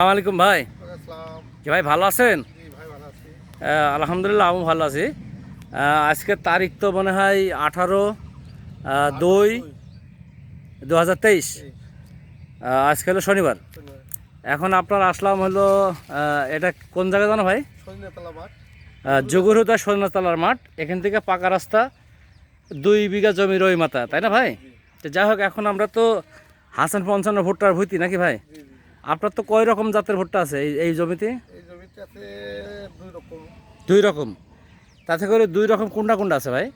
আসসালামু আলাইকুম ভাই। কি ভাই ভালো আছেন? আলহামদুলিল্লাহ আমি ভালো আছি। আজকের তারিখ তো মনে হয় 18/2/2023। আজকে হলো শনিবার। এখন আপনার আসলাম হলো এটা কোন জায়গায় জানো ভাই? জগুরহুদা সৈন্যতলার মাঠ। এখান থেকে পাকা রাস্তা 2 বিঘা জমি রই মাথা, তাই না ভাই? তো যাই হোক, এখন আমরা তো হাসান 55 ভুট্টার ভুইতি নাকি ভাই? আপনার তো কয় রকম জাতের ভুট্টা আছে এই জমিতে? আছে দুই রকম। তাতে করে দুই রকম কোনটা কোনটা আছে ভাই?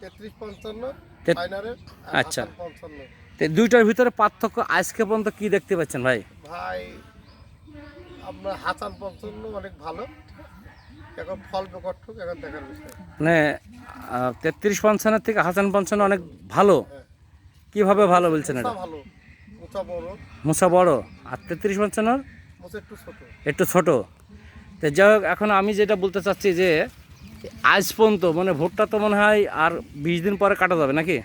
33-55 আচ্ছা, তো দুইটার ভিতরে পার্থক্য আজকে পর্যন্ত কি দেখতে পাচ্ছেন ভাই? ভাই আপনার হাসান 55 অনেক ভালো, এখন ফল প্রকট এখন দেখার বিষয়। মানে 33-55 থেকে হাসান 55 অনেক ভালো। কিভাবে ভালো বলছেন এটা? ভালো, মোচা বড়, মোচা বড়, আর 33-55 মোচা একটু ছোট। একটু ছোট। তো যাই হোক, এখন আমি যেটা বলতে চাচ্ছি যে আজ পর্যন্ত মানে ভুট্টা তো মনে হয় আর 20 দিন পরে কাটা যাবে নাকি?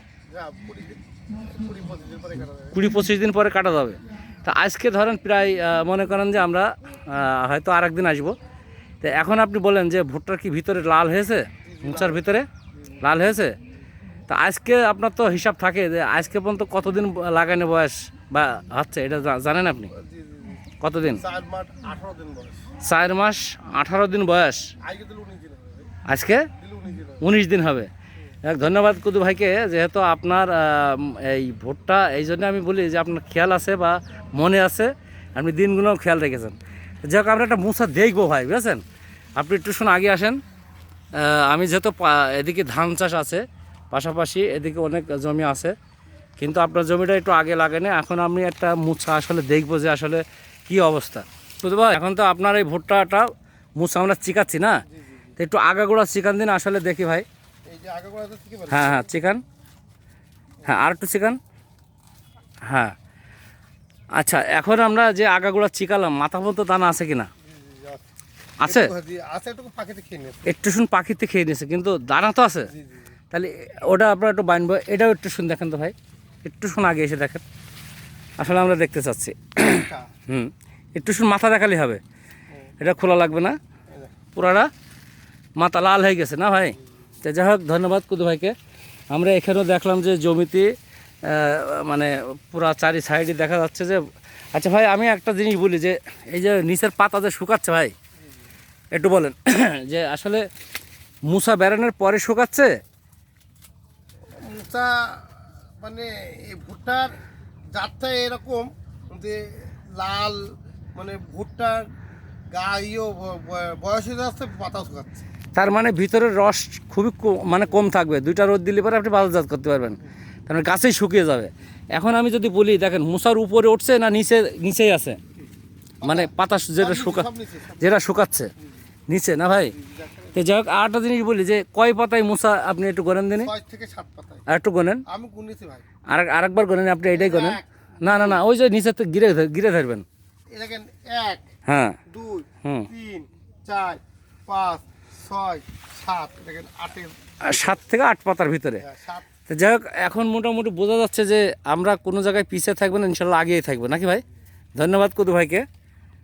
20-25 দিন পরে কাটা যাবে। তা আজকে ধরেন প্রায় মনে করেন যে আমরা হয়তো আর একদিন আসবো। তো এখন আপনি বলেন যে ভুট্টার কি ভিতরে লাল হয়েছে? মোচার ভিতরে লাল হয়েছে? তা আজকে আপনার তো হিসাব থাকে যে আজকে পর্যন্ত কতদিন লাগানো বয়স বা হচ্ছে, এটা জানেন আপনি? কতদিন? 4 মাস 18 দিন বয়স। আজকে 19 দিন হবে। ধন্যবাদ কুদু ভাইকে, যেহেতু আপনার এই ভোটটা, এই জন্য আমি বলি যে আপনার খেয়াল আছে বা মনে আছে, আপনি দিনগুলো খেয়াল রেখেছেন। যাই হোক, আমরা একটা মোচা দেখবো ভাই, বুঝেছেন? আপনি একটু শুনে আগে আসেন। আমি যেহেতু এদিকে ধান চাষ আছে, পাশাপাশি এদিকে অনেক জমি আছে, কিন্তু আপনার জমিটা একটু আগে লাগেনি। এখন আমি একটা মোচা আসলে দেখবো যে আসলে কি অবস্থা, বুঝতে পার? এখন তো আপনার এই ভুট্টাটা মোচা আমরা চিকাচ্ছি না, তো একটু আগাগোড়া চিকান দিন আসলে দেখি ভাই। হ্যাঁ হ্যাঁ, চিকান। হ্যাঁ, আর একটু চিকান। হ্যাঁ, আচ্ছা, এখন আমরা যে আগাগোড়া চিকালাম, মাথা মতো দানা আছে কিনা? আছে, একটু শুন পাখিতে খেয়ে নিয়েছে, কিন্তু দানা তো আছে। তাহলে ওটা আপনার একটু বাইনবো, এটাও একটু শুন দেখেন তো ভাই, একটু শুন আগে এসে দেখেন, আসলে আমরা দেখতে চাচ্ছি। একটু শুন মাথা দেখালে হবে, এটা খোলা লাগবে না, পুরাটা মাথা লাল হয়ে গেছে না ভাই? তো যাই হোক, ধন্যবাদ কুদু ভাইকে। আমরা এখানেও দেখলাম যে জমিতে মানে পুরা চারি সাইডে দেখা যাচ্ছে যে। আচ্ছা ভাই, আমি একটা জিনিস বলি যে এই যে নিচের পাতা যে শুকাচ্ছে ভাই, একটু বলেন যে আসলে মুসা বেরানোর পরে শুকাচ্ছে? মুসা মানে এই ভুট্টার জাতটা এরকম যে লাল, মানে ভুট্টার গাইও বয়স হয়ে যাচ্ছে, পাতাও শুকাচ্ছে। তার মানে ভিতরের রস খুবই মানে কম থাকবে, 2টা রোদ দিলে পরে আপনি বাজারজাত করতে পারবেন, তার মানে গাছেই শুকিয়ে যাবে। এখন আমি যদি বলি, দেখেন মুসার উপরে উঠছে না নিচেই আছে, মানে পাতা যেটা শুকাচ্ছে নিচে না ভাই? তো যাই হোক, আরেকটা জিনিস বলি যে কয় পাতায় মুসা আপনি একটু গণেন দিন, 6 থেকে 7 পাতায়। আর একটু গণেন, আমি গুনেছি ভাই। আরেকবার গণেন, আপনি এইটাই গণেন। না না না, ওই যে নিচে তো গিরে ধরবেন। দেখেন 1, হ্যাঁ, 2, 3, 4, 5, 6, 7, দেখেন 7 থেকে 8 পাতার ভিতরে। তো যাই হোক, এখন মোটামুটি বোঝা যাচ্ছে যে আমরা কোনো জায়গায় পিছিয়ে থাকবো না, ইনশাল্লাহ আগিয়ে থাকবো নাকি ভাই? ধন্যবাদ কুদু ভাইকে।